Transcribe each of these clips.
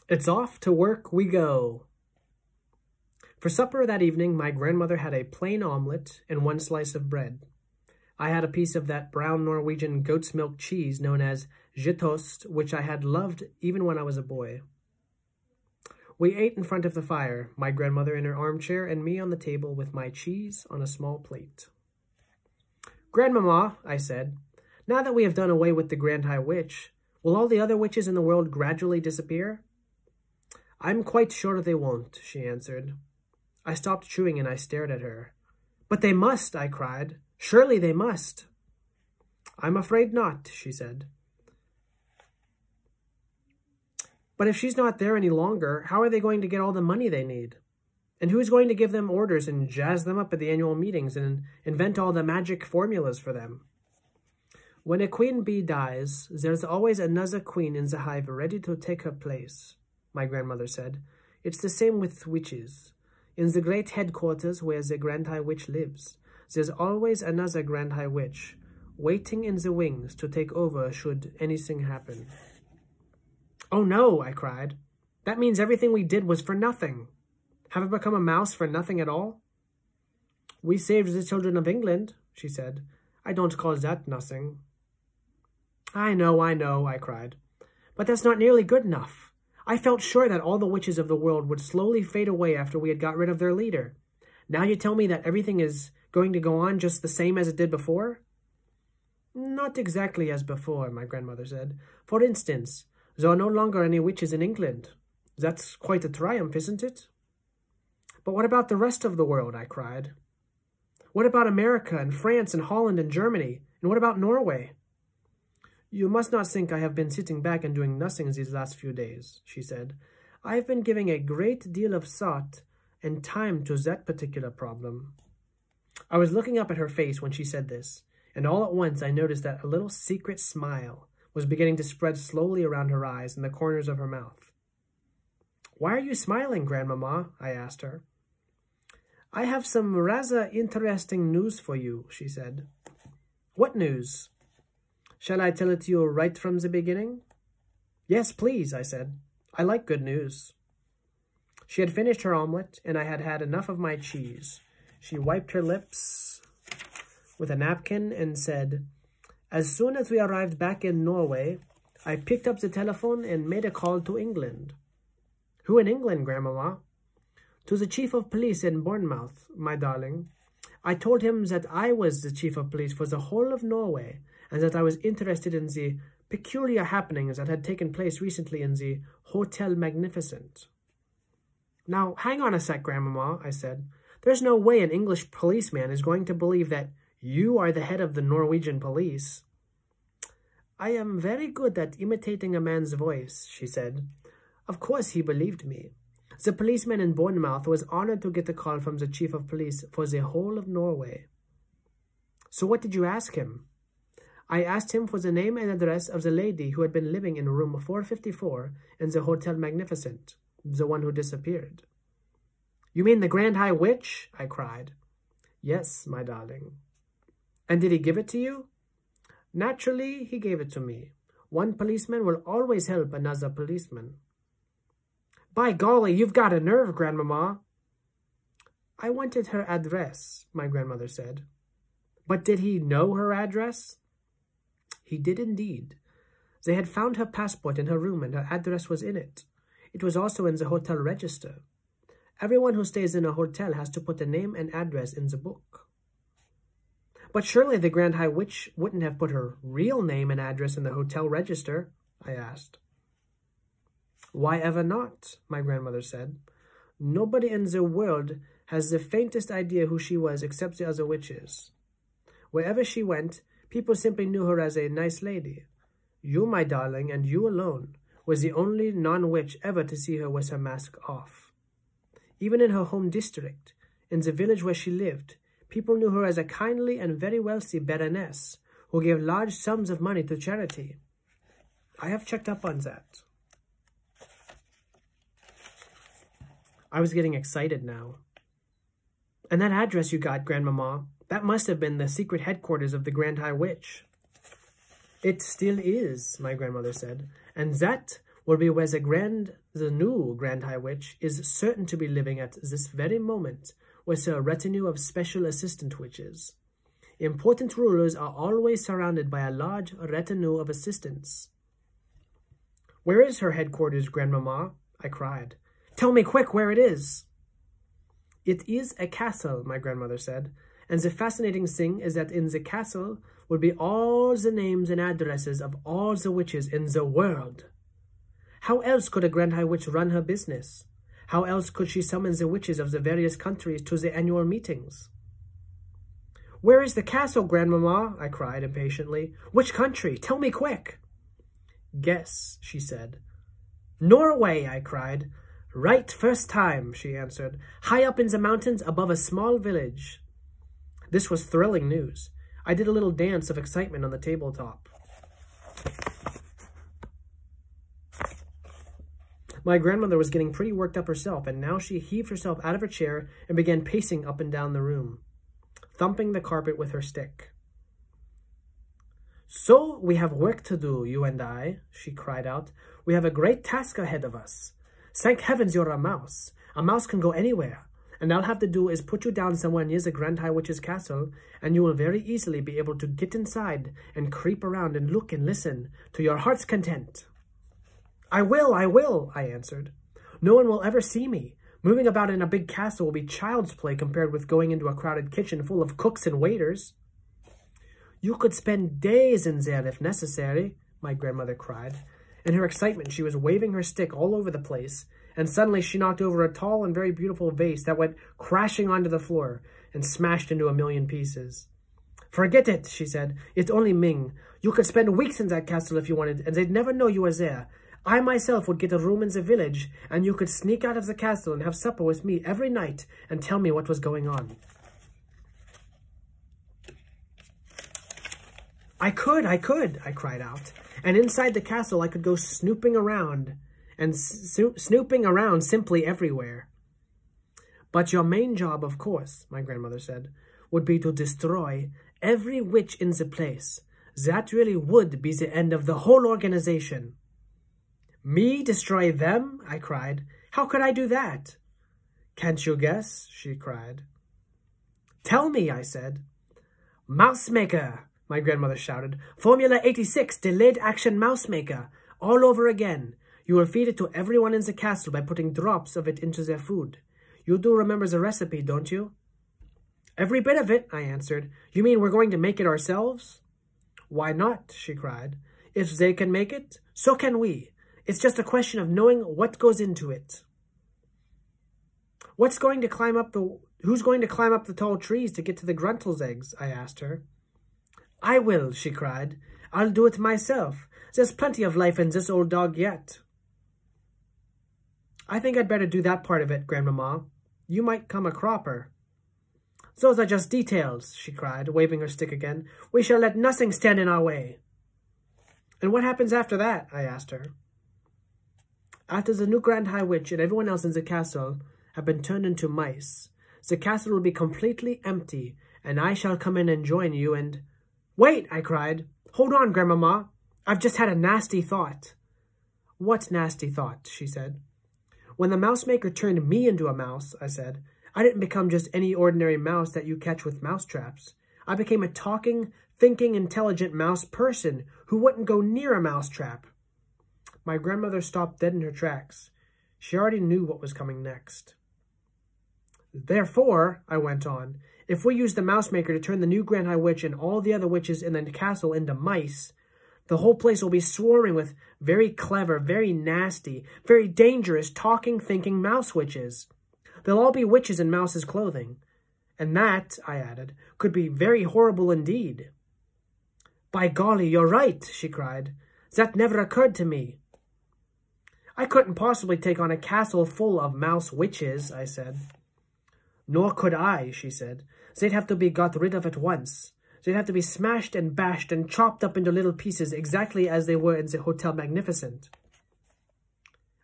It's off to work we go. For supper that evening, my grandmother had a plain omelet and 1 slice of bread. I had a piece of that brown Norwegian goat's milk cheese known as Gjetost, which I had loved even when I was a boy. We ate in front of the fire, my grandmother in her armchair and me on the table with my cheese on a small plate. "Grandmama," I said, "now that we have done away with the Grand High Witch, will all the other witches in the world gradually disappear?" "I'm quite sure they won't," she answered. I stopped chewing and I stared at her. "But they must," I cried. "Surely they must." "I'm afraid not," she said. "But if she's not there any longer, how are they going to get all the money they need? And who's going to give them orders and jazz them up at the annual meetings and invent all the magic formulas for them?" "When a queen bee dies, there's always another queen in the hive ready to take her place," my grandmother said. "It's the same with witches. In the great headquarters where the Grand High Witch lives, there's always another Grand High Witch, waiting in the wings to take over should anything happen." "Oh no," I cried. "That means everything we did was for nothing. Have I become a mouse for nothing at all?" "We saved the children of England," she said. "I don't call that nothing." I know, I cried. "But that's not nearly good enough. I felt sure that all the witches of the world would slowly fade away after we had got rid of their leader. Now you tell me that everything is going to go on just the same as it did before?" "Not exactly as before," my grandmother said. "For instance, there are no longer any witches in England. That's quite a triumph, isn't it?" "But what about the rest of the world?" I cried. "What about America and France and Holland and Germany? And what about Norway?" "You must not think I have been sitting back and doing nothing these last few days," she said. "I have been giving a great deal of thought and time to that particular problem." I was looking up at her face when she said this, and all at once I noticed that a little secret smile was beginning to spread slowly around her eyes and the corners of her mouth. "Why are you smiling, Grandmama?" I asked her. "I have some rather interesting news for you," she said. "What news?" "Shall I tell it to you right from the beginning?" "Yes, please," I said. "I like good news." She had finished her omelet, and I had had enough of my cheese. She wiped her lips with a napkin and said, "As soon as we arrived back in Norway, I picked up the telephone and made a call to England." "Who in England, Grandmama?" "To the chief of police in Bournemouth, my darling. I told him that I was the chief of police for the whole of Norway, and that I was interested in the peculiar happenings that had taken place recently in the Hotel Magnificent." "Now, hang on a sec, Grandmama," I said. "There's no way an English policeman is going to believe that you are the head of the Norwegian police." "I am very good at imitating a man's voice," she said. Of course he believed me. The policeman in Bournemouth was honored to get a call from the chief of police for the whole of Norway. "So what did you ask him?" "I asked him for the name and address of the lady who had been living in room 454 in the Hotel Magnificent, the one who disappeared." "You mean the Grand High Witch?" I cried. "Yes, my darling." "And did he give it to you?" "Naturally, he gave it to me. One policeman will always help another policeman." "By golly, you've got a nerve, Grandmama." "I wanted her address," my grandmother said. "But did he know her address?" "He did indeed. They had found her passport in her room and her address was in it. It was also in the hotel register. Everyone who stays in a hotel has to put a name and address in the book." "But surely the Grand High Witch wouldn't have put her real name and address in the hotel register?" I asked. "Why ever not?" my grandmother said. "Nobody in the world has the faintest idea who she was except the other witches. Wherever she went, people simply knew her as a nice lady. You, my darling, and you alone, was the only non-witch ever to see her with her mask off. Even in her home district, in the village where she lived, people knew her as a kindly and very wealthy baroness who gave large sums of money to charity. I have checked up on that." I was getting excited now. "And that address you got, Grandmama, that must have been the secret headquarters of the Grand High Witch." "It still is," my grandmother said, "and that will be where the new Grand High Witch is certain to be living at this very moment, with a retinue of special assistant witches. Important rulers are always surrounded by a large retinue of assistants. Where is her headquarters, Grandmama? I cried. Tell me quick where it is. It is a castle, my grandmother said, and the fascinating thing is that in the castle will be all the names and addresses of all the witches in the world. How else could a Grand High Witch run her business? How else could she summon the witches of the various countries to the annual meetings? Where is the castle, Grandmama? I cried impatiently. Which country? Tell me quick. Guess, she said. Norway, I cried. Right first time, she answered. High up in the mountains above a small village. This was thrilling news. I did a little dance of excitement on the tabletop. My grandmother was getting pretty worked up herself, and now she heaved herself out of her chair and began pacing up and down the room, thumping the carpet with her stick. So we have work to do, you and I, she cried out. We have a great task ahead of us. Thank heavens you're a mouse. A mouse can go anywhere, and all I'll have to do is put you down somewhere near the Grand High Witch's castle, and you will very easily be able to get inside and creep around and look and listen to your heart's content. I will, I answered. No one will ever see me. Moving about in a big castle will be child's play compared with going into a crowded kitchen full of cooks and waiters. You could spend days in there if necessary, my grandmother cried. In her excitement, she was waving her stick all over the place, and suddenly she knocked over a tall and very beautiful vase that went crashing onto the floor and smashed into a million pieces. Forget it, she said. It's only Ming. You could spend weeks in that castle if you wanted, and they'd never know you were there. I myself would get a room in the village, and you could sneak out of the castle and have supper with me every night and tell me what was going on. I could, I cried out. And inside the castle, I could go snooping around, and snooping around simply everywhere. But your main job, of course, my grandmother said, would be to destroy every witch in the place. That really would be the end of the whole organization. Me destroy them? I cried. How could I do that? Can't you guess? She cried. Tell me, I said. Mouse Maker, my grandmother shouted. Formula 86, delayed action mouse maker. All over again. You will feed it to everyone in the castle by putting drops of it into their food. You do remember the recipe, don't you? Every bit of it, I answered. You mean we're going to make it ourselves? Why not? She cried. If they can make it, so can we. It's just a question of knowing what goes into it. Who's going to climb up the tall trees to get to the Gruntle's eggs? I asked her. I will, she cried. I'll do it myself. There's plenty of life in this old dog yet. I think I'd better do that part of it, Grandmama. You might come a cropper. Those are just details, she cried, waving her stick again. We shall let nothing stand in our way. And what happens after that? I asked her. After the new Grand High Witch and everyone else in the castle have been turned into mice, the castle will be completely empty, and I shall come in and join you and... Wait, I cried. Hold on, Grandmama. I've just had a nasty thought. What nasty thought? She said. When the mouse maker turned me into a mouse, I said, I didn't become just any ordinary mouse that you catch with mouse traps. I became a talking, thinking, intelligent mouse person who wouldn't go near a mouse trap. My grandmother stopped dead in her tracks. She already knew what was coming next. Therefore, I went on, if we use the mouse maker to turn the new Grand High Witch and all the other witches in the castle into mice, the whole place will be swarming with very clever, very nasty, very dangerous, talking, thinking mouse witches. They'll all be witches in mouse's clothing. And that, I added, could be very horrible indeed. By golly, you're right, she cried. That never occurred to me. I couldn't possibly take on a castle full of mouse witches, I said. Nor could I, she said. They'd have to be got rid of at once. They'd have to be smashed and bashed and chopped up into little pieces exactly as they were in the Hotel Magnificent.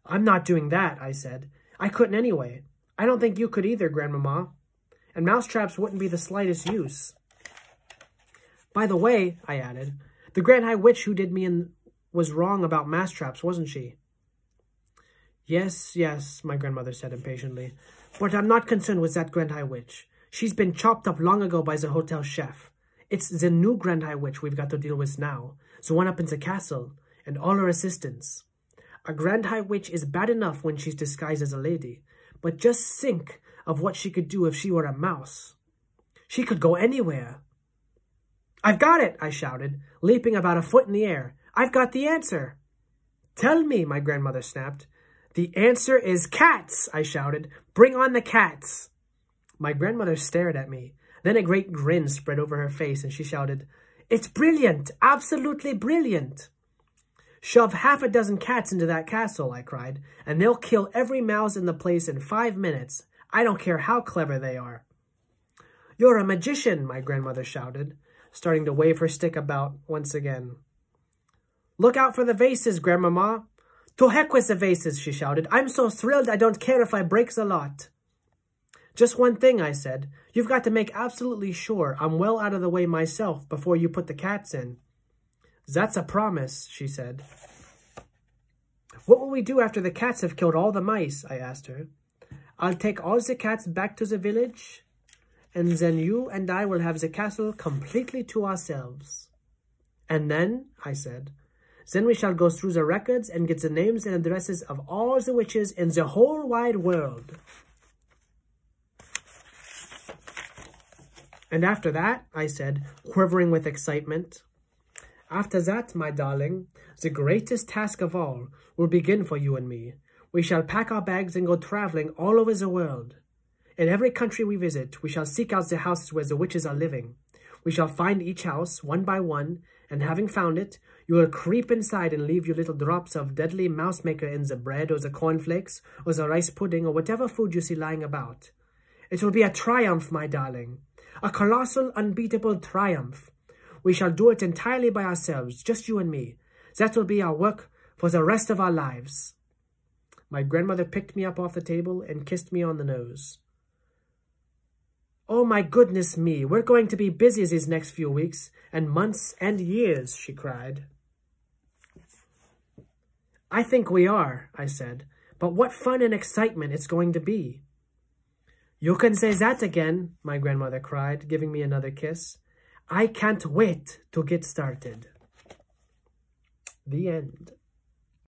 I'm not doing that, I said. I couldn't anyway. I don't think you could either, Grandmama. And mousetraps wouldn't be the slightest use. By the way, I added, the Grand High Witch who did me in was wrong about mousetraps, wasn't she? Yes, yes, my grandmother said impatiently. But I'm not concerned with that Grand High Witch. She's been chopped up long ago by the hotel chef. It's the new Grand High Witch we've got to deal with now, the one up in the castle, and all her assistants. A Grand High Witch is bad enough when she's disguised as a lady, but just think of what she could do if she were a mouse. She could go anywhere. I've got it, I shouted, leaping about a foot in the air. I've got the answer. Tell me, my grandmother snapped. The answer is cats, I shouted. Bring on the cats. My grandmother stared at me. Then a great grin spread over her face and she shouted, It's brilliant, absolutely brilliant. Shove 6 cats into that castle, I cried, and they'll kill every mouse in the place in 5 minutes. I don't care how clever they are. You're a magician, my grandmother shouted, starting to wave her stick about once again. Look out for the vases, Grandmama. To heck with the vases, she shouted. I'm so thrilled I don't care if I break the lot. Just one thing, I said. You've got to make absolutely sure I'm well out of the way myself before you put the cats in. That's a promise, she said. What will we do after the cats have killed all the mice? I asked her. I'll take all the cats back to the village, and then you and I will have the castle completely to ourselves. And then, I said, then we shall go through the records and get the names and addresses of all the witches in the whole wide world. And after that, I said, quivering with excitement, after that, my darling, the greatest task of all will begin for you and me. We shall pack our bags and go traveling all over the world. In every country we visit, we shall seek out the houses where the witches are living. We shall find each house, one by one, and having found it, you will creep inside and leave your little drops of deadly mouse maker in the bread or the cornflakes or the rice pudding or whatever food you see lying about. It will be a triumph, my darling. A colossal, unbeatable triumph. We shall do it entirely by ourselves, just you and me. That will be our work for the rest of our lives. My grandmother picked me up off the table and kissed me on the nose. Oh, my goodness me, we're going to be busy these next few weeks, and months and years, she cried. I think we are, I said, but what fun and excitement it's going to be. You can say that again, my grandmother cried, giving me another kiss. I can't wait to get started. The end.